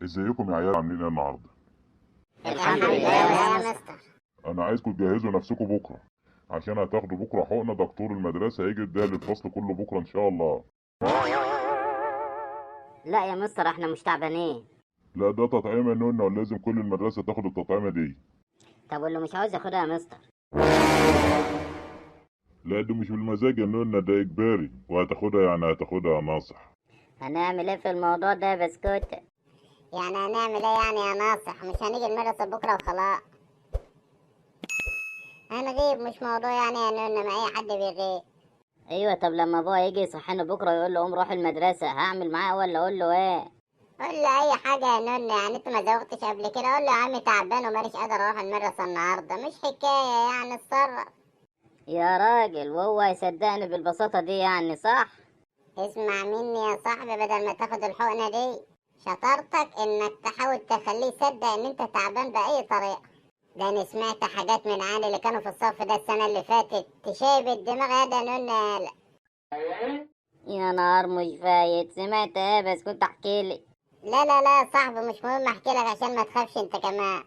ازيكم يا عيال عاملين ايه النهارده؟ الحمد لله يا مستر. انا عايزكم تجهزوا نفسكم بكره عشان هتاخدوا بكره حقنه. دكتور المدرسه هيجي يديها للفصل كله بكره ان شاء الله. لا يا مستر، احنا مش تعبانين. لا ده تطعيم النونه ولازم كل المدرسه تاخد التطعيمه دي. طب واللي مش عاوز ياخدها يا مستر؟ لا ده مش بالمزاج يا نونه، ده اجباري وهتاخدها، يعني هتاخدها يا ناصح. هنعمل ايه في الموضوع ده يا بسكوت؟ يعني هنعمل ايه يعني يا ناصح؟ مش هنيجي المدرسة بكرة وخلاص؟ هنغيب، مش موضوع يعني يا نونا، ما اي حد بيغيب. ايوه، طب لما ابويا يجي يصحينا بكره يقول له قوم روح المدرسه، هعمل معاه ولا اقول له ايه؟ قول له اي حاجة يا نونا، يعني انت ما زوقتش قبل كده؟ قول له يا عمي تعبان ومانيش قادر اروح المدرسة النهاردة، مش حكاية يعني، اتصرف. يا راجل، وهو يصدقني بالبساطه دي يعني؟ صح. اسمع مني يا صاحبي، بدل ما تاخد الحقنة دي شطارتك انك تحاول تخليه يصدق ان انت تعبان بأي طريقة. ده انا سمعت حاجات من عيال اللي كانوا في الصف ده السنة اللي فاتت تشيب الدماغ يا ده نونا. يا نهار مش فايت، سمعت ايه بس كنت احكي لي؟ لا يا صاحبي، مش مهم، احكي لك عشان ما تخافش انت كمان.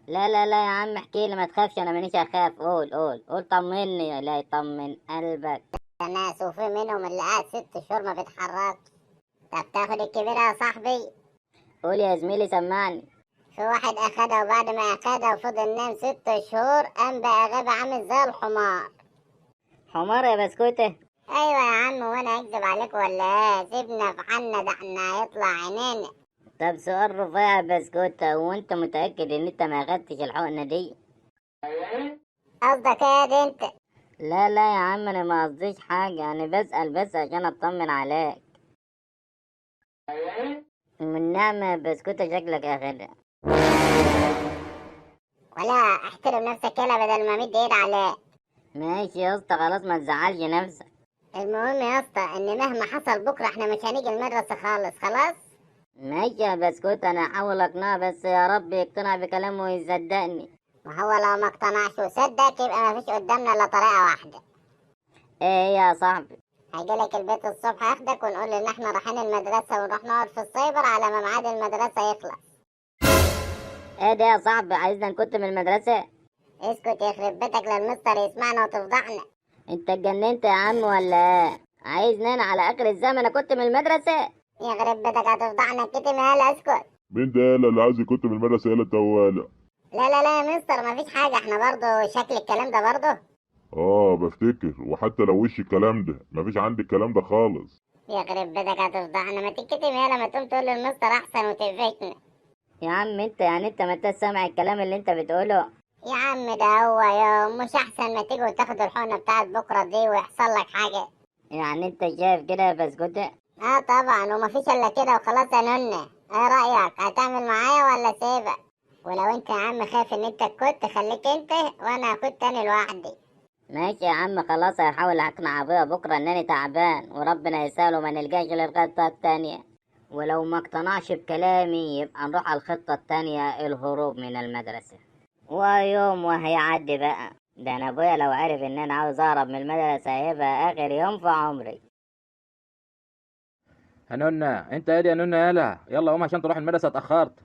لا يا عم احكي لي، ما تخافش، انا مانيش اخاف. قول طمني، لا يطمن قلبك. ناس وفي منهم اللي قاعد 6 شهور ما بيتحركش. طب تاخد الكبيرة يا صاحبي؟ قول يا زميلي، سمعني. في واحد اخدها، وبعد ما اخدها وفضل نام 6 شهور قام بقى غبي عامل زي الحمار. حمار يا بسكوته؟ ايوه يا عم، وانا اكذب عليك ولا ايه؟ سيبنا في حالنا، ده احنا هيطلع عينينا. طب سؤال رفيع يا بسكوته، وانت متأكد ان انت ما اخدتش الحقنة دي؟ قصدك ايه ده انت؟ لا يا عم، انا ما قصديش حاجة، انا بسأل بس عشان اطمن عليك. من نعمة يا بسكوته، شكلك اخدها. ولا احترم نفسك يلا، بدل ما مد ايد عليك. ماشي يا اسطى، خلاص ما تزعلش نفسك. المهم يا اسطى ان مهما حصل بكره احنا مش هنيجي المدرسه خالص، خلاص. ماشي يا بسكوت، انا هحاول اقنعه، بس يا رب يقتنع بكلامه ويصدقني. ما هو لو ما اقتنعش وصدق يبقى ما فيش قدامنا الا طريقه واحده. ايه يا صاحبي؟ هيجيلك البيت الصبح ياخدك ونقول ان احنا رايحين المدرسه ونروح نقعد في السايبر على ما ميعاد المدرسه يخلص. ايه ده يا صاحبي، عايزنا نكت من المدرسة؟ اسكت يخرب بيتك للمستر يسمعنا وتفضحنا. انت اتجننت يا عم ولا ايه؟ عايزني انا على اخر الزمن كنت من المدرسة؟ يخرب بيتك هتفضحنا، كتم يالا اسكت. مين ده يالا اللي عايز يكت من المدرسه؟ يالا التواله. لا يا مستر، ما فيش حاجه، احنا برضو شكل الكلام ده برضو. اه بفتكر، وحتى لو وش الكلام ده مفيش عندي الكلام ده خالص. يخرب بيتك هتفضحنا، ما تتكتم يالا، ما تقوم تقول للمستر احسن وتقفشنا. يا عم انت، يعني انت ما انت سامع الكلام اللي انت بتقوله؟ يا عم ده هو يوم، مش احسن ما تيجي وتاخد الحقنة بتاعت بكرة دي ويحصل لك حاجة؟ يعني انت شايف كده يا بسكوتة؟ اه طبعا، ومفيش الا كده وخلاص يا نونة. ايه رأيك، هتعمل معايا ولا سيبك؟ ولو انت يا عم خايف ان انت تكت، خليك انت وانا كنت تاني لوحدي. ماشي يا عم، خلاص هحاول اقنع ابويا بكرة انني تعبان وربنا يسهل وما نلقاش للخطة التانية. ولو ما اقتنعش بكلامي يبقى نروح على الخطة التانية، الهروب من المدرسة. ويوم وهيعدي بقى، ده انا ابويا لو عرف ان انا عاوز اهرب من المدرسة هيبقى اخر يوم في عمري. يا نونا، انت يا نونا، يلا قوم عشان تروح المدرسه، اتاخرت.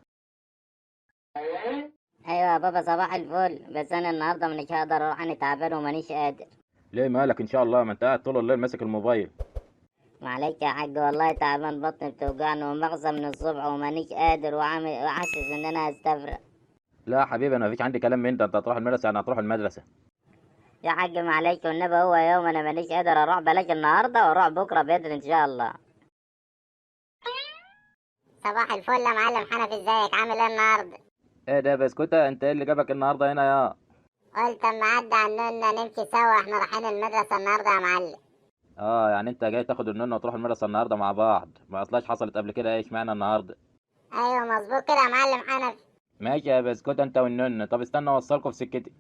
ايوه يا بابا، صباح الفل، بس انا النهارده مش هقدر اروح، انا تعبان ومانيش قادر. ليه مالك؟ ان شاء الله ما انت قاعد طول الليل ماسك الموبايل. معلش يا حاج، والله تعبان، بطني بتوجعني ومغصى من الصبح ومانيش قادر وعامل وحاسس ان انا هستفرق. لا يا حبيبي، انا مفيش عندي كلام من ده، انت هتروح المدرسه يعني هتروح المدرسه. يا حاج معلش والنبي، هو يوم انا مانيش قادر اروح، بلاش النهارده واروح بكره بدري ان شاء الله. صباح الفل يا معلم حنفي، ازيك، عامل ايه النهارده؟ ايه ده يا بسكوته؟ انت ايه اللي جابك النهارده هنا يا؟ قلت اما عدى عننا نمشي سوا، احنا رايحين المدرسة النهارده يا معلم. اه، يعني انت جاي تاخد النونا وتروح المدرسه النهارده مع بعض؟ ما اصلاش حصلت قبل كده، ايش معنى النهارده؟ ايوه مظبوط كده يا معلم حنفي. ماشي يا بسكوته انت والنونا، طب استنى اوصلكم في سكتي.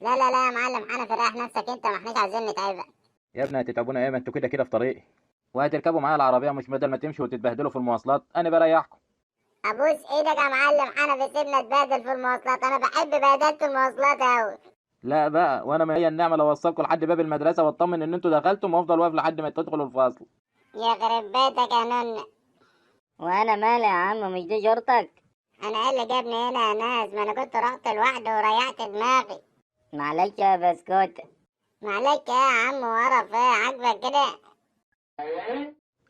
لا يا معلم حنفي، ريح نفسك انت، ما احناش عايزين نتعبك. يا ابني هتتعبونا ايه؟ ما انتوا كده كده في طريقي، وهتركبوا معايا العربيه، مش بدل ما تمشوا وتتبهدلوا في المواصلات انا بريحكم. ابوس ايدك يا معلم حنفي، سيبنا نتبهدل في المواصلات، انا بحب بهدلة المواصلات اوي. لا بقى، وانا ما هي النعمه لو اوصلكم لحد باب المدرسه واطمن ان انتوا دخلتم وافضل واقف لحد ما تدخلوا الفصل. يخرب بيتك يا نونة. وانا مالي يا عم، مش دي جرتك؟ انا ايه اللي جابني هنا يا ناس؟ ما انا كنت رحت لوحدي وريحت دماغي. معلش يا بسكوت. معلش ايه يا عم وقرف ايه؟ عاجبك كده؟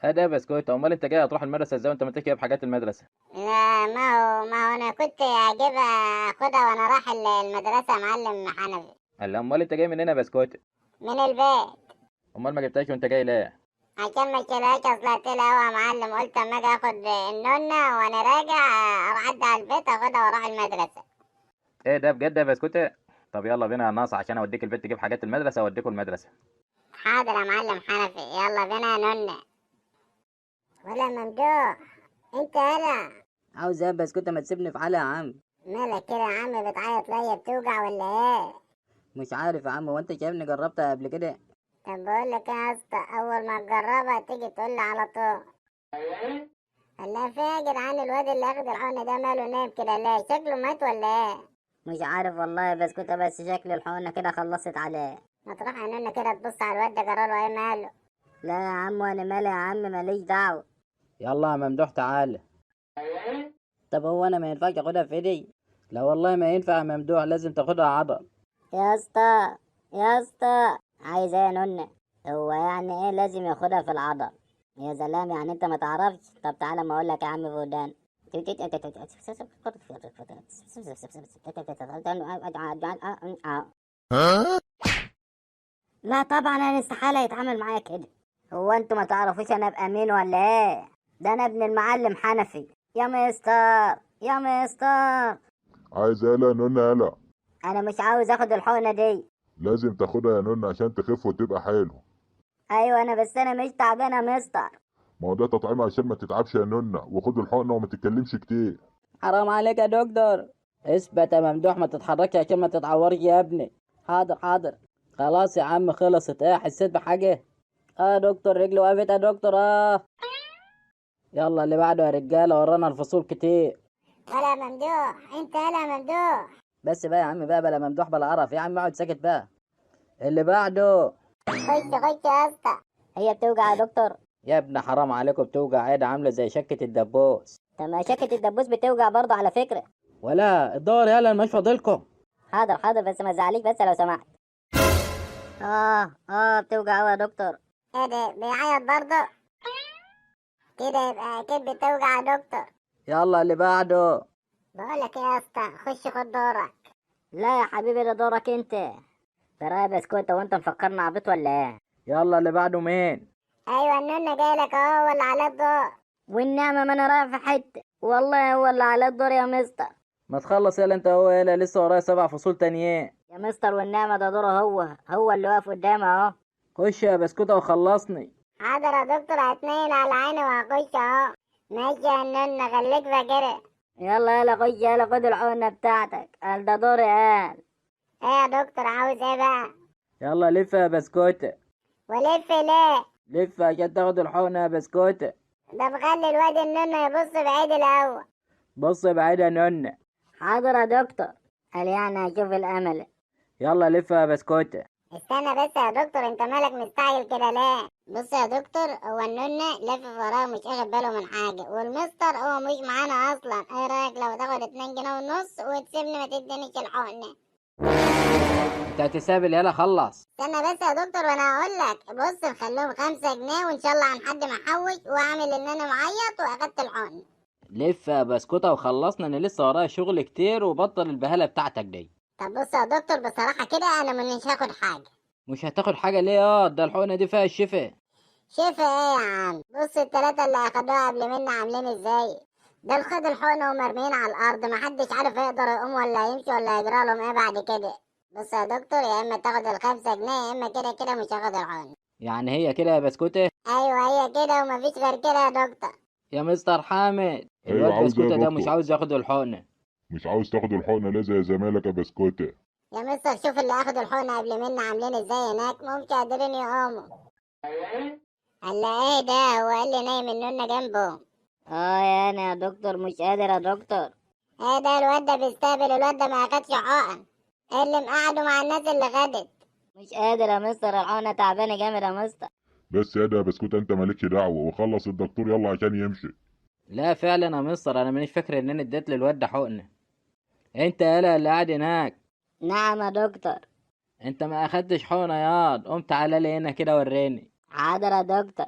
هذا بسكوت، امال انت جاي تروح المدرسه ازاي وانت متكي بحاجات المدرسه؟ لا، ما هو انا كنت اجيبها اخدها وانا رايح المدرسة يا معلم حنفي. قال امال انت جاي من هنا بسكوت؟ من البيت. امال ما جبتهاش وانت جاي ليه؟ عشان ما اشيلهاش اصل هوا يا معلم، قلت اما اجي اخد النونة وانا راجع اروح اعدي على البيت اخدها واروح المدرسة. ايه ده بجد يا بسكوت؟ طب يلا بينا يا ناصر عشان اوديك البيت تجيب حاجات المدرسه واوديكوا المدرسه. حاضر يا معلم حنفي، يلا بينا يا نونة. ولا ممدوح، انت هلا؟ عاوز ايه يا بسكوت؟ ما تسيبني في حالي يا عم. مالك كده يا عم بتعيط ليا؟ بتوجع ولا ايه؟ مش عارف يا عم، هو انت شايفني جربتها قبل كده؟ طب بقول لك ايه يا اسطى، اول ما تجربها تيجي تقول لي على طول. الله في يا جدعان، الواد اللي اخد الحقنة ده ماله نايم كده ليه؟ شكله مات ولا ايه؟ مش عارف والله يا بسكوت، بس شكل الحقنة كده خلصت عليه. ما تروح عيننا كده تبص على الواد ده جراله ايه ماله؟ لا يا عم، وانا مالي يا عم، ماليش دعوة. يلا يا ممدوح تعال. طب هو انا ما ينفعش اخدها في ايدي؟ لا والله ما ينفع يا ممدوح، لازم تاخدها عضل. يا اسطى، يا اسطى، عايز ايه يا نونة؟ هو يعني ايه لازم ياخدها في العضل؟ يا سلام، يعني انت ما تعرفش؟ طب تعالى ما اقول لك يا عم فودان. لا طبعا، انا استحالة يتعامل معايا كده. هو انتوا ما تعرفوش انا ابقى مين ولا ايه؟ ده انا ابن المعلم حنفي. يا مستر، يا مستر. عايز ايه يا نونا؟ يالا انا مش عاوز اخد الحقنة دي. لازم تاخدها يا نونا عشان تخف وتبقى حلو. ايوه انا، بس انا مش تعبانة يا مستر. ما هو ده تطعيم عشان ما تتعبش يا نونا، وخد الحقنه وما تتكلمش كتير. حرام عليك يا دكتور. اثبت يا ممدوح، ما تتحركش عشان ما تتعورش يا ابني. حاضر حاضر. خلاص يا عم خلصت. ايه حسيت بحاجه؟ اه دكتور، رجلي وقفت يا دكتور. يلا اللي بعده يا رجاله، ورانا الفصول كتير. ولا ممدوح، انت هلا ممدوح؟ بس بقى يا عم بقى، بلا ممدوح بلا قرف يا عم، اقعد ساكت بقى. اللي بعده. خش خش يا اسطى. هي بتوجع يا دكتور؟ يا ابن حرام عليكم، بتوجع عيد عامله زي شكه الدبوس. طب ما شكة الدبوس بتوجع برضه على فكرة. ولا الدور يلا مش فاضلكم. حاضر حاضر، بس ما تزعليش بس لو سمحت. بتوجع أوي يا دكتور. ايه ده بيعيط برضه؟ كده يبقى اكيد بتوجع يا دكتور. يلا اللي بعده. بقولك ايه يا اسطى، خش خد دورك. لا يا حبيبي، ده دورك انت. ترى يا بسكوت، وانت مفكرنا عبيط ولا ايه؟ يلا اللي بعده مين؟ ايوه النونة جايلك اهو، ولا على الدور؟ والنعمة ما انا رايح في حتة، والله هو اللي على الدور يا مستر. ما تخلص يلا انت، هو يلا لسه ورايا 7 فصول تانيين. يا مستر، والنعمة ده دوره هو اللي واقف قدامي اهو. خش يا بسكوته وخلصني. حاضر يا دكتور، هتنين على عيني وهخش اهو. ماشي يا النونة، خليك فاكرها. يلا يلا خش، يلا خد الحقنة بتاعتك، قال ده دوري قال. ايه يا دكتور عاوز ايه بقى؟ يلا لف يا بسكوته. ولف ليه؟ لف عشان تاخد الحقنه يا بسكوته. ده بخلي الواد النونة يبص بعيد الاول. بص بعيد يا نونة. حاضر يا دكتور. قال يعني هشوف الامل. يلا لف يا بسكوته. استنى بس يا دكتور، انت مالك مستعجل كده ليه؟ بص يا دكتور، هو النونة لف وراه مش واخد باله من حاجة، والمستر هو مش معانا اصلا. ايه رايك لو تاخد 2 جنيه ونص وتسيبني ما تدينيش الحقنة؟ انت هتسابل يلا خلص. استنى بس يا دكتور وانا هقول لك. بص نخليهم 5 جنيه وان شاء الله عن حد ما احوش واعمل ان انا معيط واخدت الحقنة. لف يا بسكوته وخلصنا، انا لسه ورايا شغل كتير، وبطل البهاله بتاعتك دي. طب بص يا دكتور، بصراحة كده انا مش هاخد حاجة. مش هتاخد حاجه ليه؟ ده الحقنه دي فيها الشفا. شايف ايه يا عم؟ بص التلاتة اللي اخدوها قبل منا عاملين ازاي؟ دول خد الحقنة ومرميين على الارض، محدش عارف يقدر يقوم ولا يمشي ولا يجرى لهم ايه بعد كده. بص يا دكتور، يا اما تاخد ال5 جنيه يا اما كده كده مش هاخد الحقنة. يعني هي كده يا بسكوته؟ ايوه هي كده ومفيش غير كده يا دكتور. يا مستر حامد، ايوه الواد عاوز ايه يا بسكوته ده مش دكتور؟ عاوز ياخد الحقنه. مش عاوز تاخد الحقنه ليه زي زمالك يا بسكوته؟ يا مستر شوف اللي اخدوا الحقنة قبل منا عاملين ازاي هناك، مش قادرين يقوموا. هلا ايه ده؟ هو قال لي نايم النونة جنبه. يا انا يا دكتور مش قادر يا دكتور. ايه ده؟ الواد ده بيستهبل، الواد ده ما اخدش حقن. إيه اللي مقعده مع الناس اللي خدت؟ مش قادر يا مستر، الحقنة تعبانة جامد يا مستر. بس يا ده يا بسكوته، انت مالكش دعوه، وخلص الدكتور يلا عشان يمشي. لا فعلا يا مستر، انا مانيش فاكر ان انا اديت للواد ده حقنه. انت يالا اللي قاعد هناك، نعم يا دكتور. انت ما اخدتش حقنه ياض؟ قوم تعالى لي هنا كده وريني. حاضر يا دكتور.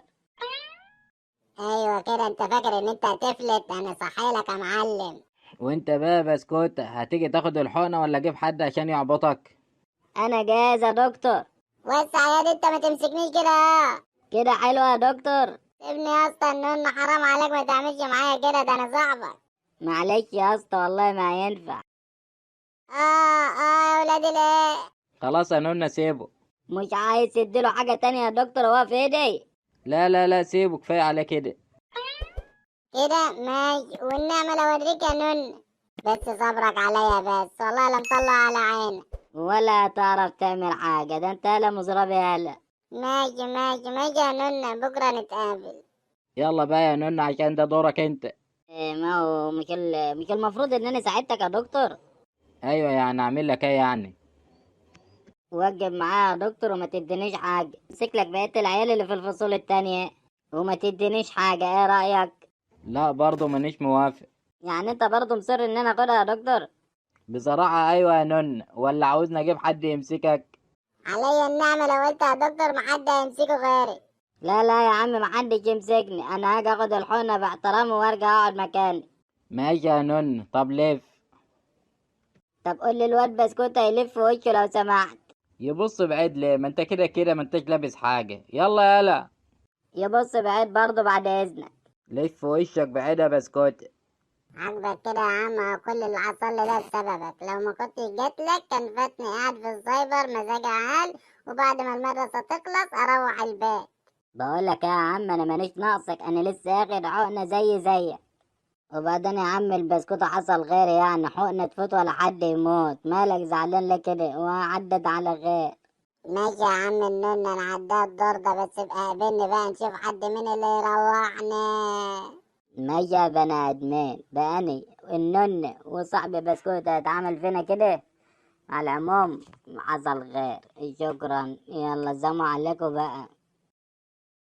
ايوه كده، انت فاكر ان انت هتفلت؟ انا صحيلك يا معلم. وانت بقى بسكوت، هتيجي تاخد الحقنه ولا اجيب حد عشان يعبطك؟ انا جاهز يا دكتور. وسع يا دي، انت ما تمسكنيش كده. كده حلو يا دكتور. ابني يا اسطى، النون حرام عليك، ما تعملش معايا كده، ده انا صاحبك. معلش يا اسطى والله ما ينفع. يا ولادي ليه؟ خلاص يا نونا سيبه. مش عايز تديله حاجة تانية يا دكتور؟ هو في ايدي. لا لا لا سيبه، كفايه عليه كده. كده ماشي، والنعمة لو اوريك يا نون. بس صبرك عليا بس، والله لا مطلع على عينك. ولا تعرف تعمل حاجة، ده انت هلا مزربي هلا. ماشي ماشي ماشي يا نون، بكرة نتقابل. يلا بقى يا نونا عشان ده دورك انت. إيه، ما هو مش المفروض ان انا ساعدتك يا دكتور؟ ايوه يعني اعمل لك ايه يعني؟ وجب معايا يا دكتور وما تدينيش حاجة. امسك لك بقية العيال اللي في الفصول التانية وما تدينيش حاجة، ايه رأيك؟ لا برضه مانيش موافق. يعني انت برضه مصر ان انا اخدها يا دكتور؟ بصراحه ايوه يا نونا، ولا عاوزني اجيب حد يمسكك؟ عليا النعمة، لو قلت يا دكتور محد هيمسكه غيري. لا لا يا عم، محدش يمسكني، انا هاجي اخد الحقنة باحترام وارجع اقعد مكاني. ماشي يا نونا، طب لف. طب قول لي الواد بسكوت يلف وشه لو سمحت. يبص بعيد ليه؟ ما انت كده كده ما انتش لابس حاجه. يلا يلا. يبص بعيد برضه بعد اذنك. لف وشك بعيد يا بسكوت. عاجبك كده يا عم؟ كل اللي حصل لي ده بسببك، لو ما كنتش جاتلك كان فاتني قاعد في السايبر مزاج عال، وبعد ما المدرسة تخلص اروح البيت. بقول لك يا عم انا مانيش ناقصك، انا لسه اخد حقنة زيك. وبعدين يا عم البسكوت حصل غير يعني حقنة تفوت ولا حد يموت، مالك زعلان ليه كده؟ وعدد على غير. ماشي يا عم النون، انا عداد الدور ده، بس ابقى قابلني بقى نشوف حد مين اللي يروحني. ماشي يا بني ادمين، ده اني والنن وصاحبي بسكوت هيتعامل فينا كده؟ على العموم حصل غير. شكرا، يلا سلام عليكم بقى.